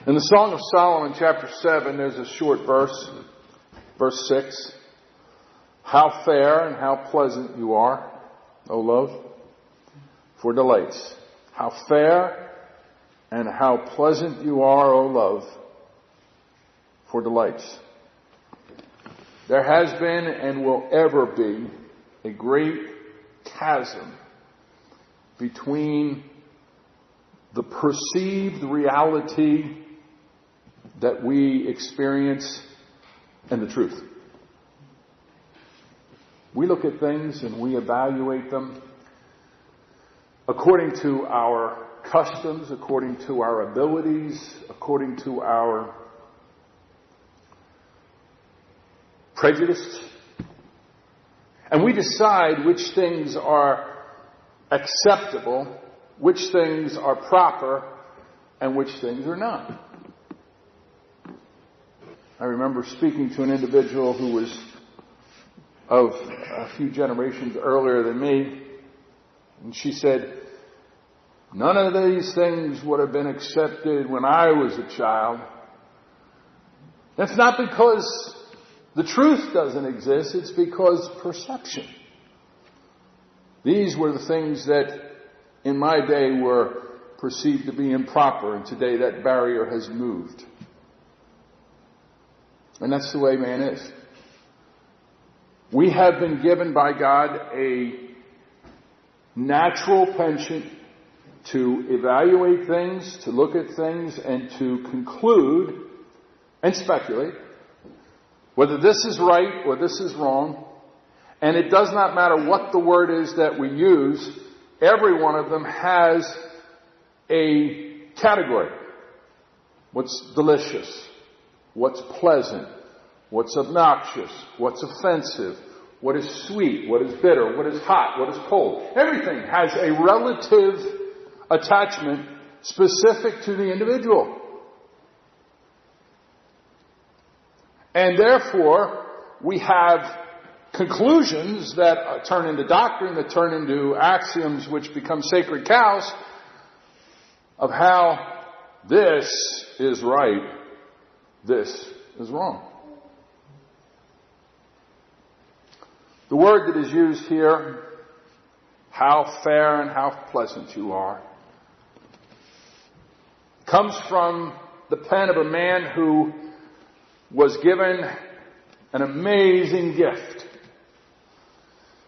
In the Song of Solomon, chapter 7, there's a short verse, verse 6. How fair and how pleasant you are, O love, for delights. How fair and how pleasant you are, O love, for delights. There has been and will ever be a great chasm between the perceived reality that we experience and the truth. We look at things and we evaluate them according to our customs, according to our abilities, according to our prejudice. And we decide which things are acceptable, which things are proper, and which things are not. I remember speaking to an individual who was of a few generations earlier than me, and she said, none of these things would have been accepted when I was a child. That's not because the truth doesn't exist, it's because perception. These were the things that in my day were perceived to be improper, and today that barrier has moved. And that's the way man is. We have been given by God a natural penchant to evaluate things, to look at things, and to conclude and speculate whether this is right or this is wrong. And it does not matter what the word is that we use, every one of them has a category. What's delicious? What's pleasant? What's obnoxious? What's offensive? What is sweet? What is bitter? What is hot? What is cold? Everything has a relative attachment specific to the individual. And therefore, we have conclusions that turn into doctrine, that turn into axioms which become sacred cows of how this is right, this is wrong. The word that is used here, how fair and how pleasant you are, comes from the pen of a man who was given an amazing gift.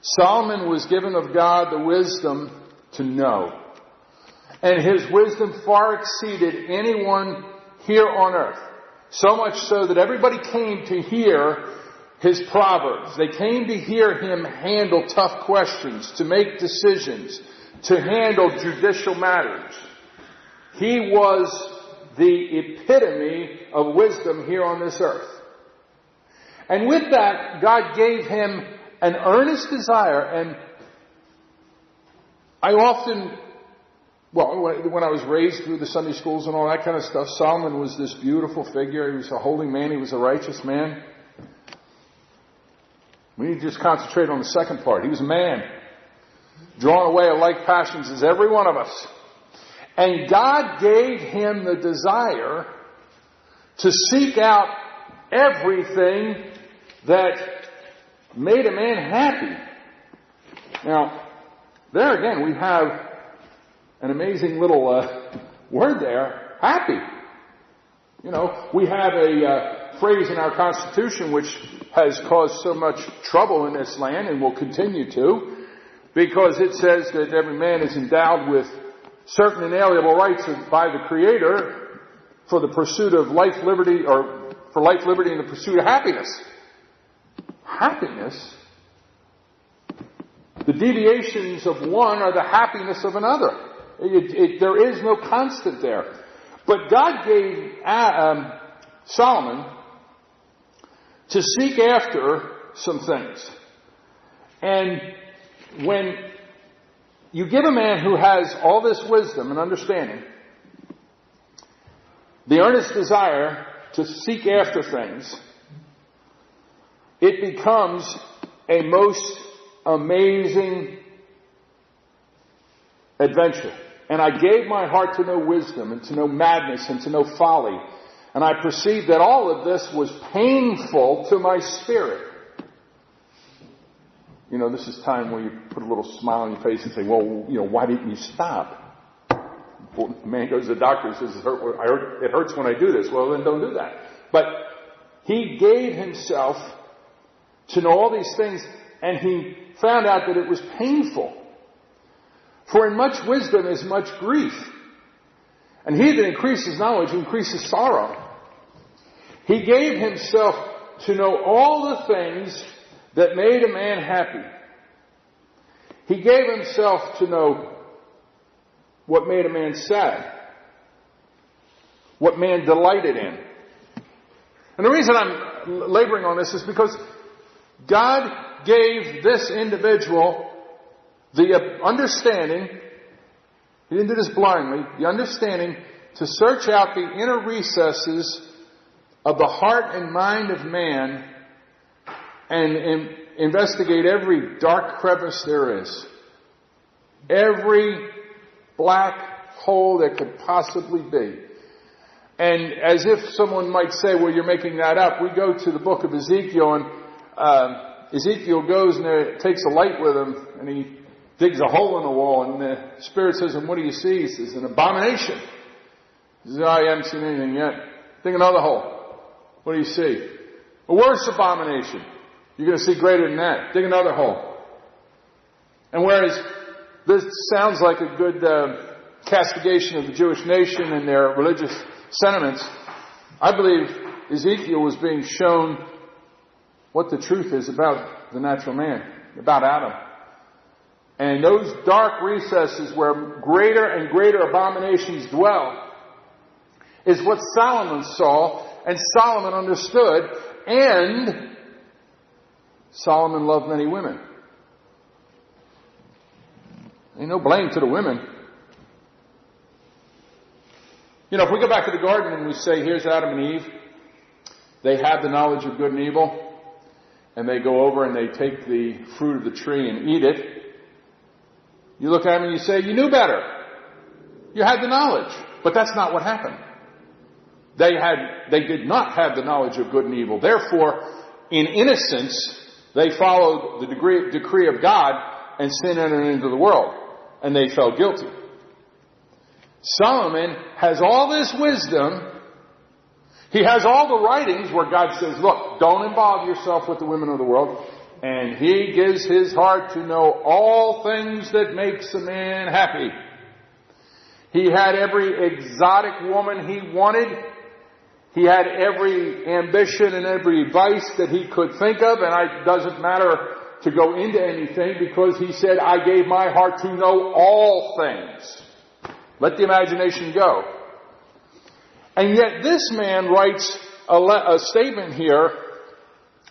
Solomon was given of God the wisdom to know. And his wisdom far exceeded anyone here on earth. So much so that everybody came to hear his proverbs. They came to hear him handle tough questions, to make decisions, to handle judicial matters. He was the epitome of wisdom here on this earth. And with that, God gave him an earnest desire. And I often, when I was raised through the Sunday schools and all that kind of stuff, Solomon was this beautiful figure. He was a holy man. He was a righteous man. We need to just concentrate on the second part. He was a man, drawn away of like passions as every one of us. And God gave him the desire to seek out everything that made a man happy. Now, there again, we have an amazing little word there, happy. You know, we have a phrase in our Constitution which has caused so much trouble in this land and will continue to, because it says that every man is endowed with certain inalienable rights by the Creator for the pursuit of life, liberty, or for life, liberty, and the pursuit of happiness. Happiness? The deviations of one are the happiness of another. There is no constant there. But God gave Solomon to seek after some things. And when you give a man who has all this wisdom and understanding the earnest desire to seek after things, it becomes a most amazing adventure. And I gave my heart to know wisdom, and to know madness, and to know folly. And I perceived that all of this was painful to my spirit. You know, this is time where you put a little smile on your face and say, well, why didn't you stop? The man goes to the doctor and says, it hurts when I do this. Well, then don't do that. But he gave himself to know all these things, and he found out that it was painful. For in much wisdom is much grief. And he that increases knowledge increases sorrow. He gave himself to know all the things that made a man happy. He gave himself to know what made a man sad, what man delighted in. And the reason I'm laboring on this is because God gave this individual the understanding, he didn't do this blindly, the understanding to search out the inner recesses of the heart and mind of man and investigate every dark crevice there is. Every black hole there could possibly be. And as if someone might say, well, you're making that up, we go to the book of Ezekiel, and Ezekiel goes and takes a light with him, and he digs a hole in the wall, and the Spirit says, and what do you see? He says, an abomination. He says, I haven't seen anything yet. Dig another hole. What do you see? A worse abomination. You're going to see greater than that. Dig another hole. And whereas this sounds like a good castigation of the Jewish nation and their religious sentiments, I believe Ezekiel was being shown what the truth is about the natural man, about Adam. And those dark recesses where greater and greater abominations dwell is what Solomon saw and Solomon understood, and Solomon loved many women. Ain't no blame to the women. You know, if we go back to the garden and we say, here's Adam and Eve, they have the knowledge of good and evil, and they go over and they take the fruit of the tree and eat it. You look at them and you say, you knew better. You had the knowledge. But that's not what happened. They did not have the knowledge of good and evil. Therefore, in innocence, they followed the decree of God, and sin entered into the world. And they fell guilty. Solomon has all this wisdom. He has all the writings where God says, look, don't involve yourself with the women of the world. And he gives his heart to know all things that makes a man happy. He had every exotic woman he wanted. He had every ambition and every vice that he could think of. And it doesn't matter to go into anything, because he said, I gave my heart to know all things. Let the imagination go. And yet this man writes a statement here,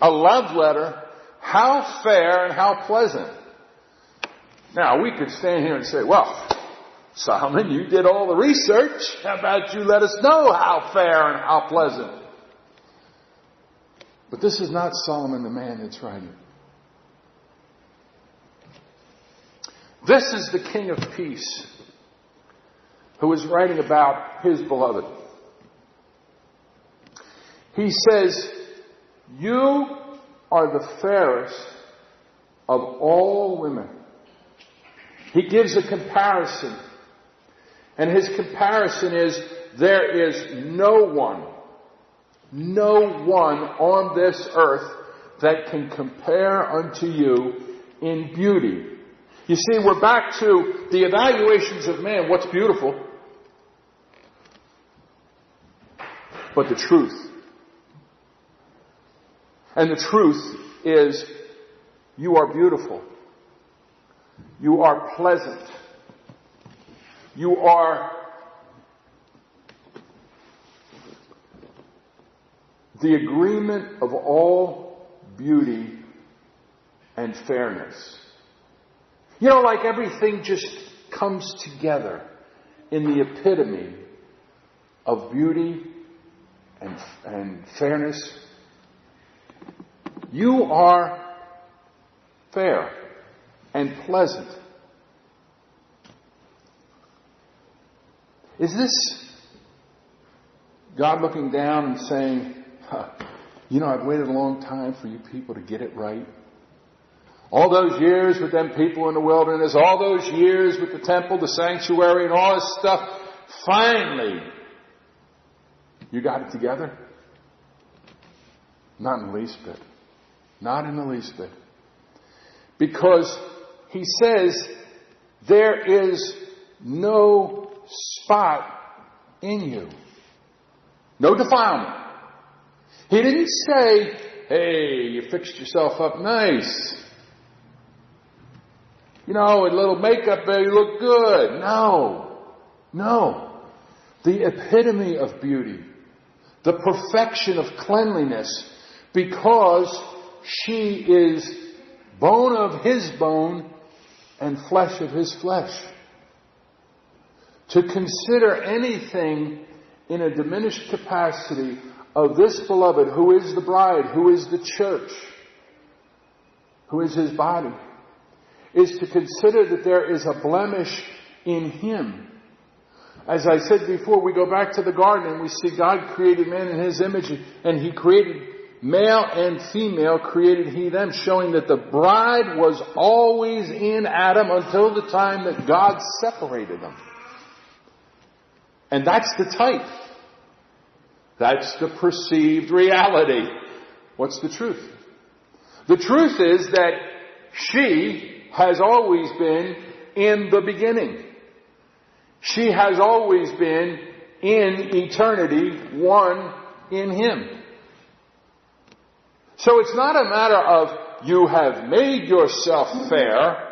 a love letter. How fair and how pleasant. Now, we could stand here and say, well, Solomon, you did all the research. How about you let us know how fair and how pleasant? But this is not Solomon the man that's writing. This is the King of Peace who is writing about his beloved. He says, you are the fairest of all women. He gives a comparison. And his comparison is, there is no one on this earth that can compare unto you in beauty. You see, we're back to the evaluations of man. What's beautiful? But the truth. And the truth is, you are beautiful. You are pleasant. You are the agreement of all beauty and fairness. You know, like everything just comes together in the epitome of beauty and fairness. You are fair and pleasant. Is this God looking down and saying, I've waited a long time for you people to get it right. All those years with them people in the wilderness, all those years with the temple, the sanctuary, and all this stuff, finally, you got it together? Not in the least bit. Not in the least bit. Because he says there is no spot in you. No defilement. He didn't say, hey, you fixed yourself up nice. A little makeup there, you look good. No. The epitome of beauty. The perfection of cleanliness. Because she is bone of his bone and flesh of his flesh. To consider anything in a diminished capacity of this beloved, who is the bride, who is the church, who is his body, is to consider that there is a blemish in him. As I said before, we go back to the garden and we see God created man in his image, and he created male and female, created he them, showing that the bride was always in Adam until the time that God separated them. And that's the type. That's the perceived reality. What's the truth? The truth is that she has always been in the beginning. She has always been in eternity, one in him. So it's not a matter of you have made yourself fair.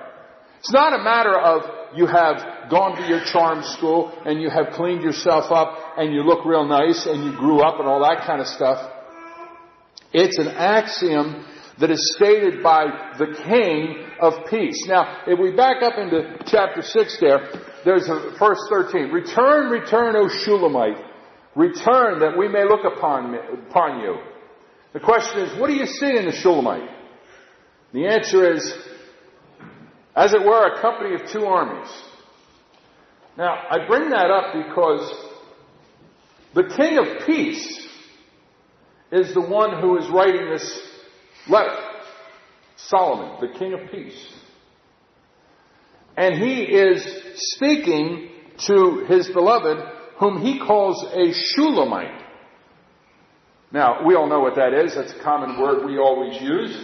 It's not a matter of you have gone to your charm school and you have cleaned yourself up and you look real nice and you grew up and all that kind of stuff. It's an axiom that is stated by the King of Peace. Now, if we back up into chapter 6 there's verse 13. Return, return, O Shulamite. Return that we may look upon you. The question is, what do you see in the Shulamite? The answer is, as it were, a company of two armies. Now, I bring that up because the King of Peace is the one who is writing this letter. Solomon, the King of Peace. And he is speaking to his beloved, whom he calls a Shulamite. Now, we all know what that is. That's a common word we always use.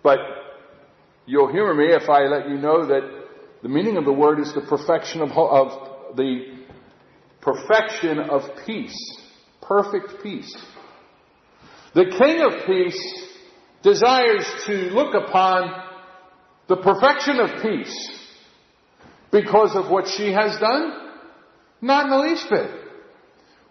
But you'll humor me if I let you know that the meaning of the word is the perfection of peace. Perfect peace. The King of Peace desires to look upon the perfection of peace because of what she has done? Not in the least bit.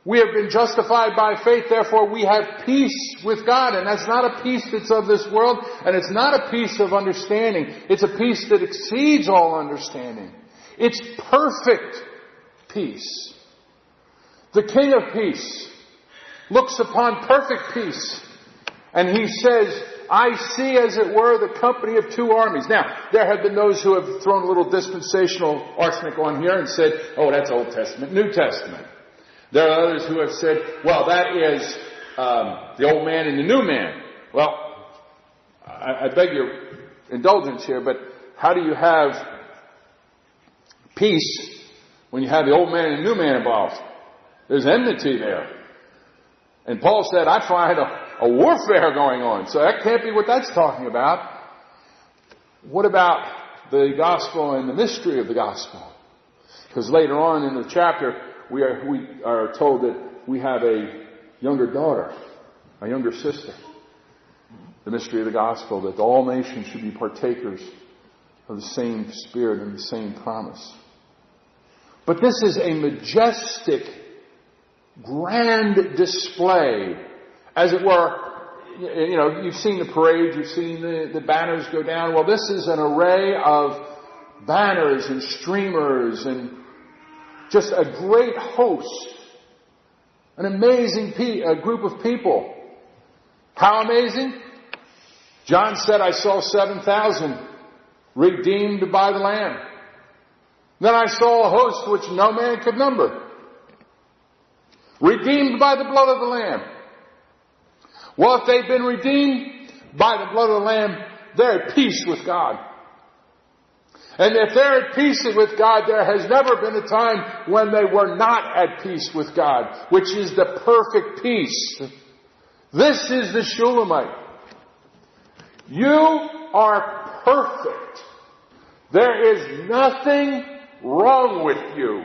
We have been justified by faith, therefore we have peace with God. And that's not a peace that's of this world, and it's not a peace of understanding. It's a peace that exceeds all understanding. It's perfect peace. The King of Peace looks upon perfect peace, and he says, I see, as it were, the company of two armies. Now, there have been those who have thrown a little dispensational arsenic on here and said, oh, that's Old Testament, New Testament. There are others who have said, well, that is the old man and the new man. Well, I beg your indulgence here, but how do you have peace when you have the old man and the new man involved? There's enmity there. And Paul said, I find a warfare going on. So that can't be what that's talking about. What about the gospel and the mystery of the gospel? Because later on in the chapter, we are told that we have a younger daughter, a younger sister. The mystery of the gospel, that all nations should be partakers of the same spirit and the same promise. But this is a majestic, grand display, as it were. You know, you've seen the parade, you've seen the banners go down. Well, this is an array of banners and streamers and just a great host. An amazing group of people. How amazing? John said, I saw 7,000 redeemed by the Lamb. Then I saw a host which no man could number, redeemed by the blood of the Lamb. Well, if they've been redeemed by the blood of the Lamb, they're at peace with God. And if they're at peace with God, there has never been a time when they were not at peace with God, which is the perfect peace. This is the Shulamite. You are perfect. There is nothing wrong with you.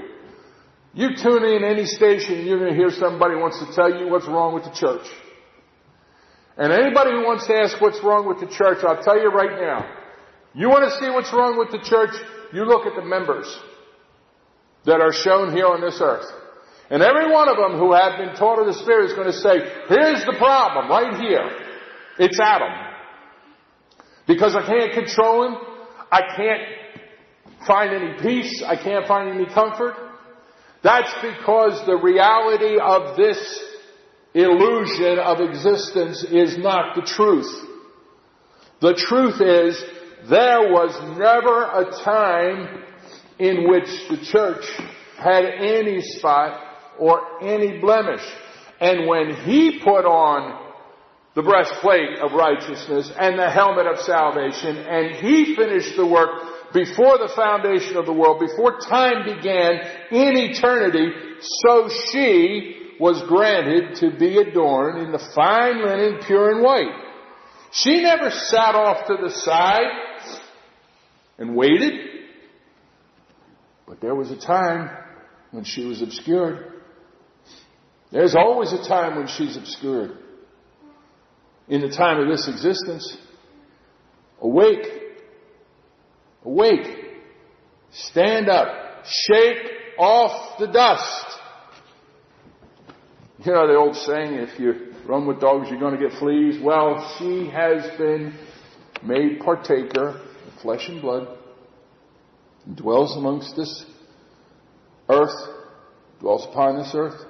You tune in any station and you're going to hear somebody wants to tell you what's wrong with the church. And anybody who wants to ask what's wrong with the church, I'll tell you right now, you want to see what's wrong with the church, you look at the members that are shown here on this earth. And every one of them who have been taught of the Spirit is going to say, here's the problem right here. It's Adam. Because I can't control him. I can't find any peace. I can't find any comfort. That's because the reality of this illusion of existence is not the truth. The truth is, there was never a time in which the church had any spot or any blemish. And when he put on the breastplate of righteousness and the helmet of salvation, and he finished the work before the foundation of the world, before time began in eternity, so she was granted to be adorned in the fine linen, pure and white. She never sat off to the side and waited. But there was a time when she was obscured. There's always a time when she's obscured. In the time of this existence, awake. Awake. Stand up. Shake off the dust. You know the old saying, if you run with dogs, you're going to get fleas. Well, she has been made partaker of flesh and blood, and dwells amongst this earth, dwells upon this earth.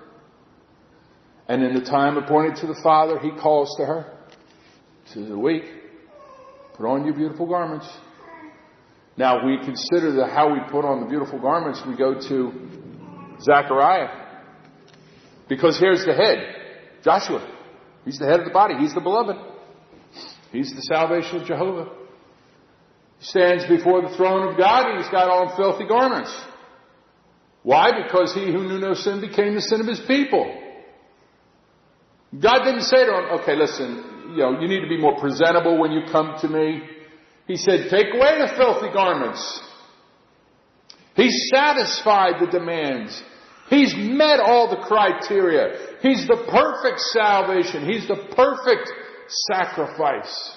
And in the time appointed to the Father, he calls to her. He says, awake, put on your beautiful garments. Now, we consider how we put on the beautiful garments. We go to Zechariah. Because here's the head, Joshua. He's the head of the body. He's the beloved. He's the salvation of Jehovah. He stands before the throne of God and he's got on filthy garments. Why? Because he who knew no sin became the sin of his people. God didn't say to him, okay, listen, you need to be more presentable when you come to me. He said, take away the filthy garments. He satisfied the demands. He's met all the criteria. He's the perfect salvation. He's the perfect sacrifice.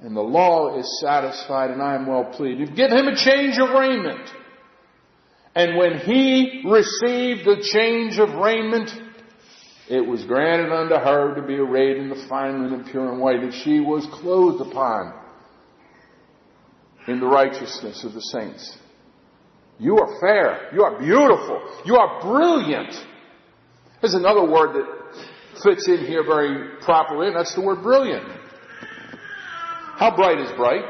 And the law is satisfied and I am well pleased. Give him a change of raiment. And when he received the change of raiment, it was granted unto her to be arrayed in the fine linen, pure and white, and she was clothed upon in the righteousness of the saints. You are fair. You are beautiful. You are brilliant. There's another word that fits in here very properly, and that's the word brilliant. How bright is bright?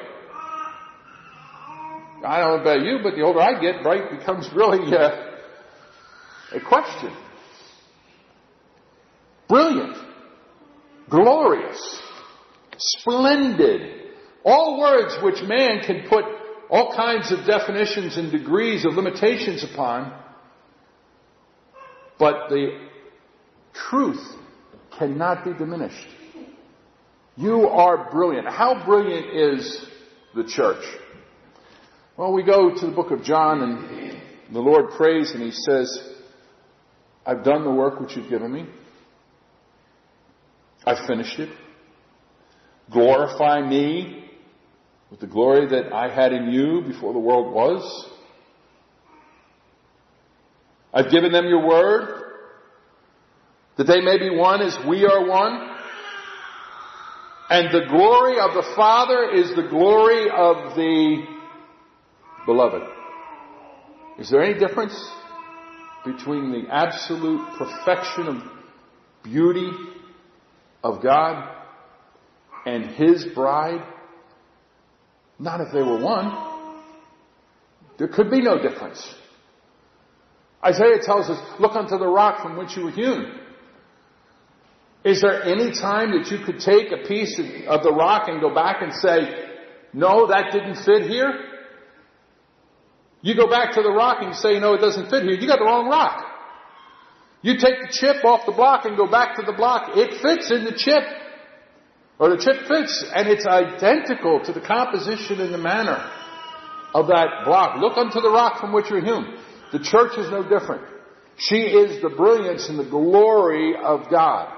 I don't know about you, but the older I get, bright becomes really a question. Brilliant. Glorious. Splendid. All words which man can put all kinds of definitions and degrees of limitations upon, but the truth cannot be diminished. You are brilliant. How brilliant is the church? Well, we go to the book of John and the Lord prays and he says, I've done the work which you've given me. I've finished it. Glorify me with the glory that I had in you before the world was. I've given them your word, that they may be one as we are one. And the glory of the Father is the glory of the beloved. Is there any difference between the absolute perfection of beauty of God and His bride? Not if they were one. There could be no difference. Isaiah tells us, look unto the rock from which you were hewn. Is there any time that you could take a piece of the rock and go back and say, no, that didn't fit here? You go back to the rock and you say, no, it doesn't fit here. You got the wrong rock. You take the chip off the block and go back to the block. It fits in the chip. Or the chip fits. And it's identical to the composition and the manner of that block. Look unto the rock from which you're hewn. The church is no different. She is the brilliance and the glory of God.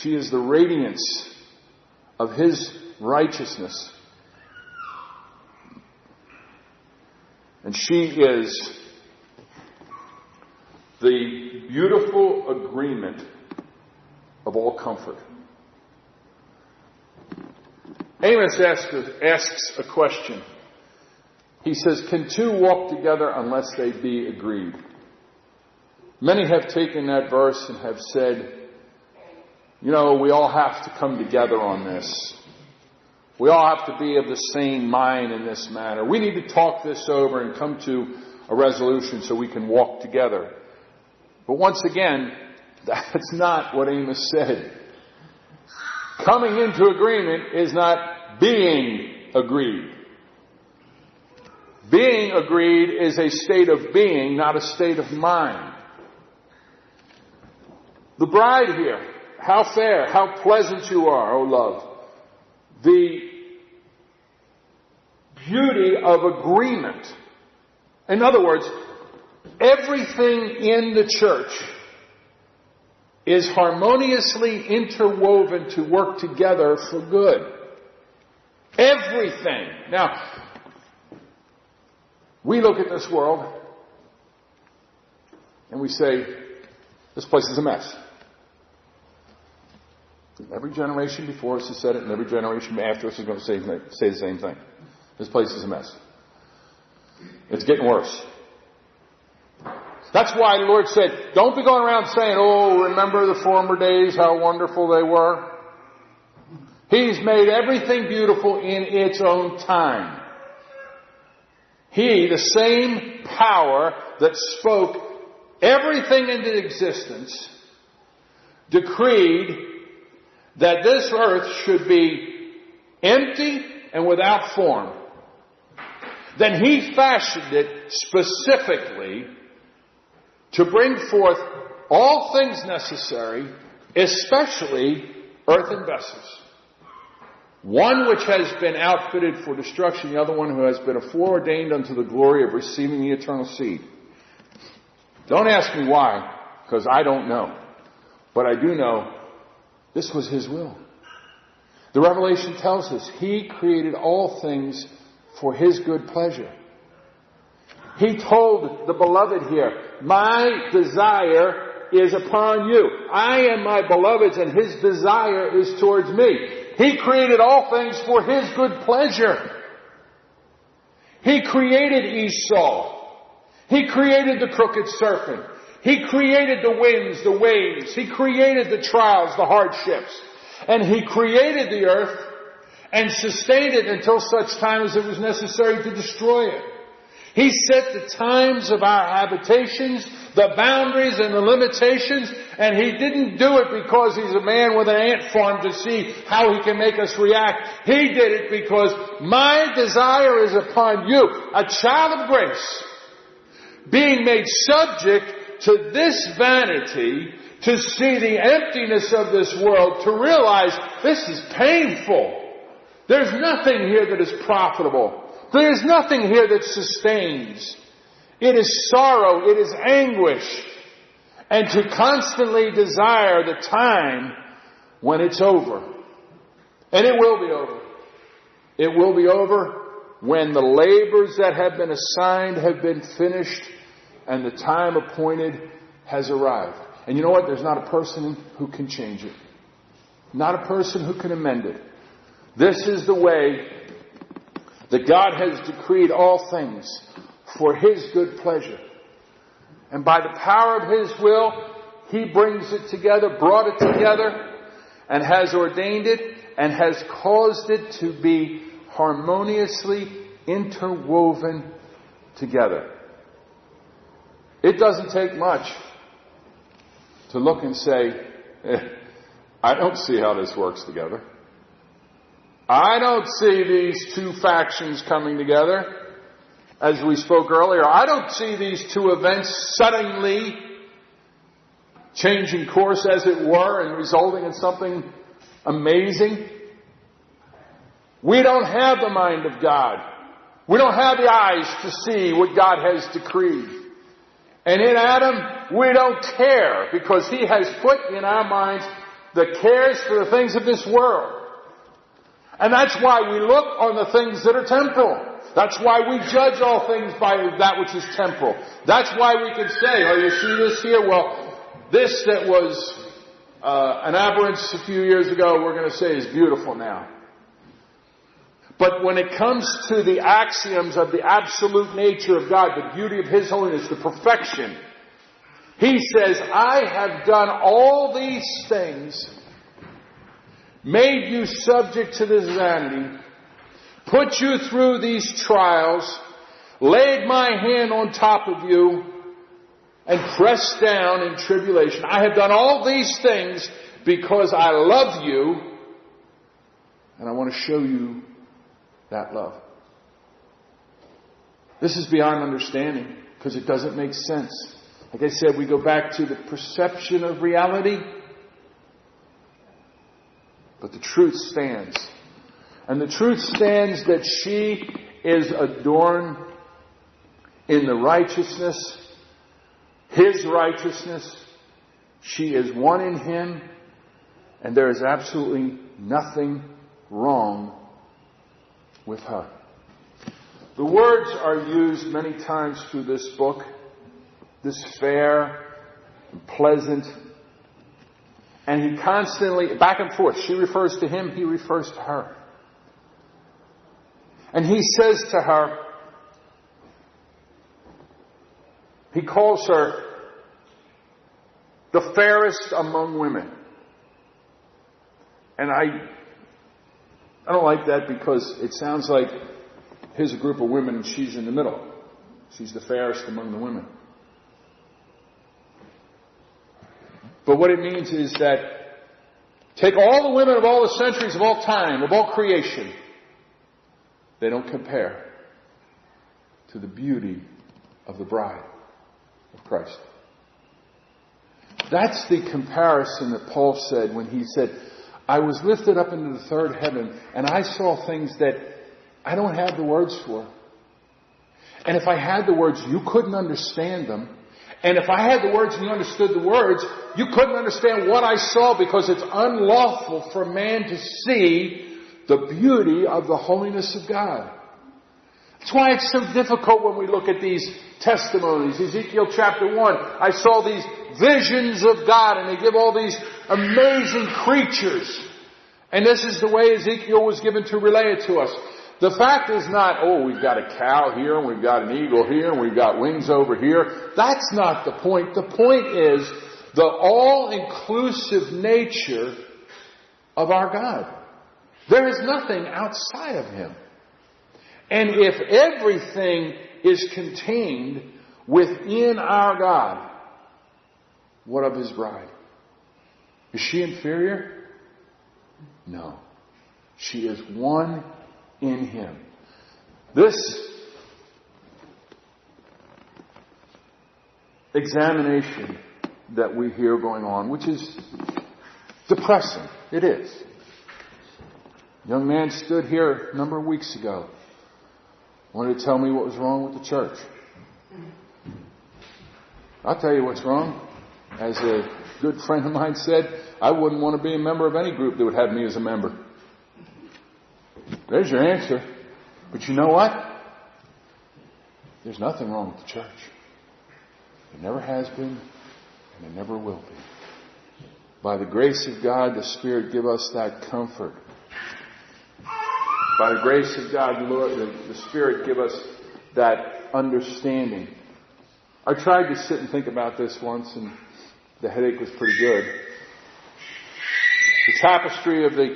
She is the radiance of His righteousness. And she is the beautiful agreement of all comfort. Amos asks a question. He says, can two walk together unless they be agreed? Many have taken that verse and have said, we all have to come together on this. We all have to be of the same mind in this matter. We need to talk this over and come to a resolution so we can walk together. But once again, that's not what Amos said. Coming into agreement is not being agreed. Being agreed is a state of being, not a state of mind. The bride here, how fair, how pleasant you are, O love. The beauty of agreement. In other words, everything in the church is harmoniously interwoven to work together for good. Everything. Now, we look at this world and we say, this place is a mess. Every generation before us has said it, and every generation after us is going to say the same thing. This place is a mess. It's getting worse. That's why the Lord said, don't be going around saying, oh, remember the former days, how wonderful they were. He's made everything beautiful in its own time. He, the same power that spoke everything into existence, decreed that this earth should be empty and without form. Then He fashioned it specifically to bring forth all things necessary, especially earthen vessels. One which has been outfitted for destruction, the other one who has been foreordained unto the glory of receiving the eternal seed. Don't ask me why, because I don't know. But I do know this was His will. The Revelation tells us He created all things for His good pleasure. He told the beloved here, my desire is upon you. I am my beloved's and His desire is towards me. He created all things for His good pleasure. He created Esau. He created the crooked serpent. He created the winds, the waves. He created the trials, the hardships. And He created the earth and sustained it until such time as it was necessary to destroy it. He set the times of our habitations, the boundaries and the limitations, and He didn't do it because He's a man with an ant farm to see how He can make us react. He did it because my desire is upon you, a child of grace, being made subject to this vanity, to see the emptiness of this world, to realize this is painful. There's nothing here that is profitable. There is nothing here that sustains. It is sorrow. It is anguish. And to constantly desire the time when it's over. And it will be over. It will be over when the labors that have been assigned have been finished and the time appointed has arrived. And you know what? There's not a person who can change it. Not a person who can amend it. This is the way that God has decreed all things for His good pleasure. And by the power of His will, He brings it together, brought it together, and has ordained it, and has caused it to be harmoniously interwoven together. It doesn't take much to look and say, I don't see how this works together. I don't see these two factions coming together. As we spoke earlier, I don't see these two events suddenly changing course, as it were, and resulting in something amazing. We don't have the mind of God. We don't have the eyes to see what God has decreed. And in Adam, we don't care, because he has put in our minds the cares for the things of this world. And that's why we look on the things that are temporal. That's why we judge all things by that which is temporal. That's why we can say, oh, you see this here? Well, this that was an aberrance a few years ago, we're going to say is beautiful now. But when it comes to the axioms of the absolute nature of God, the beauty of His holiness, the perfection, He says, I have done all these things, made you subject to this vanity, put you through these trials, laid my hand on top of you, and pressed down in tribulation. I have done all these things because I love you, and I want to show you that love. This is beyond understanding, because it doesn't make sense. Like I said, we go back to the perception of reality, but the truth stands. And the truth stands that she is adorned in the righteousness, His righteousness. She is one in Him, and there is absolutely nothing wrong with her. The words are used many times through this book. This fair, and pleasant. And he constantly, back and forth, she refers to him, he refers to her. And he says to her, he calls her the fairest among women. And I don't like that, because it sounds like here's a group of women and she's in the middle. She's the fairest among the women. But what it means is that take all the women of all the centuries, of all time, of all creation. They don't compare to the beauty of the bride of Christ. That's the comparison that Paul said when he said, I was lifted up into the third heaven, and I saw things that I don't have the words for. And if I had the words, you couldn't understand them. And if I had the words and you understood the words, you couldn't understand what I saw, because it's unlawful for man to see the beauty of the holiness of God. That's why it's so difficult when we look at these testimonies. Ezekiel chapter 1, I saw these visions of God, and they give all these amazing creatures. And this is the way Ezekiel was given to relay it to us. The fact is not, oh, we've got a cow here, and we've got an eagle here, and we've got wings over here. That's not the point. The point is the all-inclusive nature of our God. There is nothing outside of Him. And if everything is contained within our God, what of His bride? Is she inferior? No. She is one in Him. This examination that we hear going on, which is depressing. It is. A young man stood here a number of weeks ago, wanted to tell me what was wrong with the church. I'll tell you what's wrong. As a good friend of mine said, I wouldn't want to be a member of any group that would have me as a member. There's your answer. But you know what? There's nothing wrong with the church. There never has been, and there never will be. By the grace of God, the Spirit give us that comfort. By the grace of God, Lord, the Spirit give us that understanding. I tried to sit and think about this once, and the headache was pretty good. The tapestry of the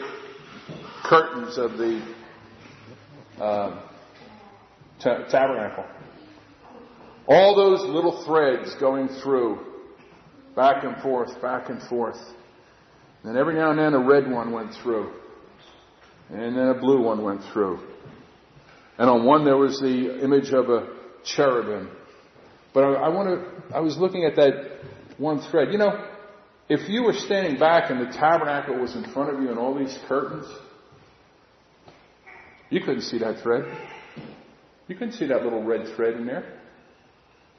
curtains of the tabernacle All those little threads going through, back and forth, back and forth. And every now and then a red one went through. And then a blue one went through. And on one there was the image of a cherubim. But I was looking at that one thread. You know, if you were standing back and the tabernacle was in front of you and all these curtains, you couldn't see that thread. You couldn't see that little red thread in there.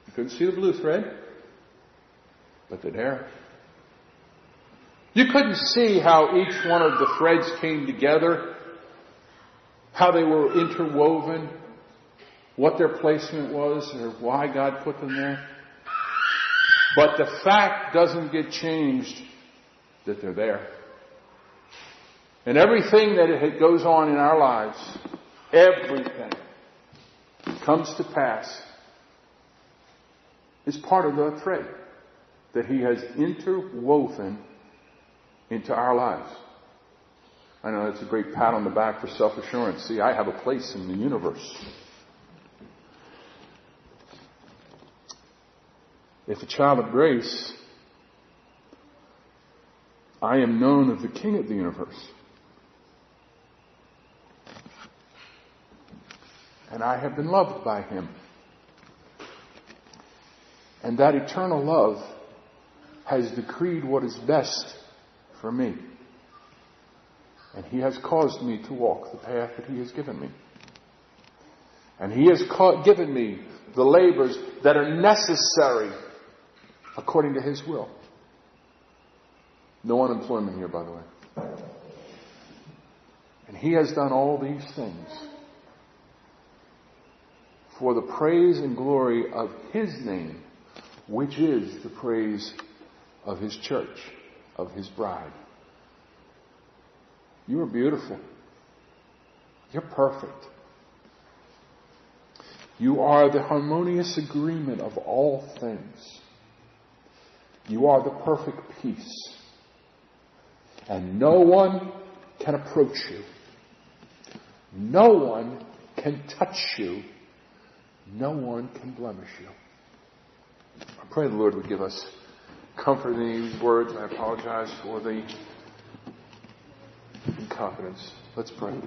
You couldn't see the blue thread. But they're there. You couldn't see how each one of the threads came together, how they were interwoven, what their placement was, or why God put them there. But the fact doesn't get changed that they're there. And everything that goes on in our lives, everything comes to pass, is part of the thread that He has interwoven into our lives. I know that's a great pat on the back for self-assurance. See, I have a place in the universe. If a child of grace, I am known of the King of the universe. And I have been loved by Him. And that eternal love has decreed what is best for me. And He has caused me to walk the path that He has given me. And He has given me the labors that are necessary according to His will. No unemployment here, by the way. And He has done all these things for the praise and glory of His name, which is the praise of His church, of His bride. You are beautiful. You're perfect. You are the harmonious agreement of all things. You are the perfect peace. And no one can approach you. No one can touch you. No one can blemish you. I pray the Lord would give us comfort in these words. I apologize for the incompetence. Let's pray.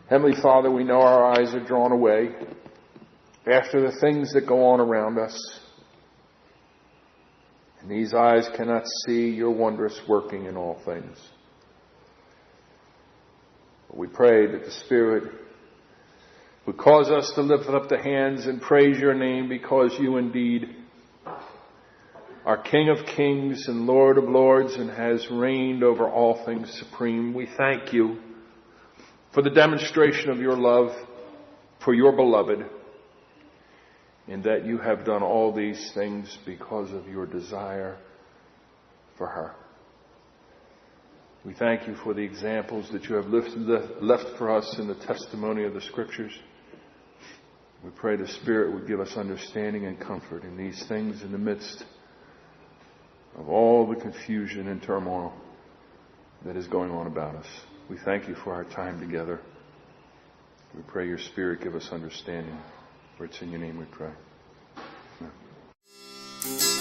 Heavenly Father, we know our eyes are drawn away after the things that go on around us. And these eyes cannot see your wondrous working in all things. But we pray that the Spirit would cause us to lift up the hands and praise your name, because you indeed are King of kings and Lord of lords and has reigned over all things supreme. We thank you for the demonstration of your love for your beloved, in that you have done all these things because of your desire for her. We thank you for the examples that you have left for us in the testimony of the Scriptures. We pray the Spirit would give us understanding and comfort in these things in the midst of all the confusion and turmoil that is going on about us. We thank you for our time together. We pray your Spirit give us understanding. For it's in your name we pray. Amen.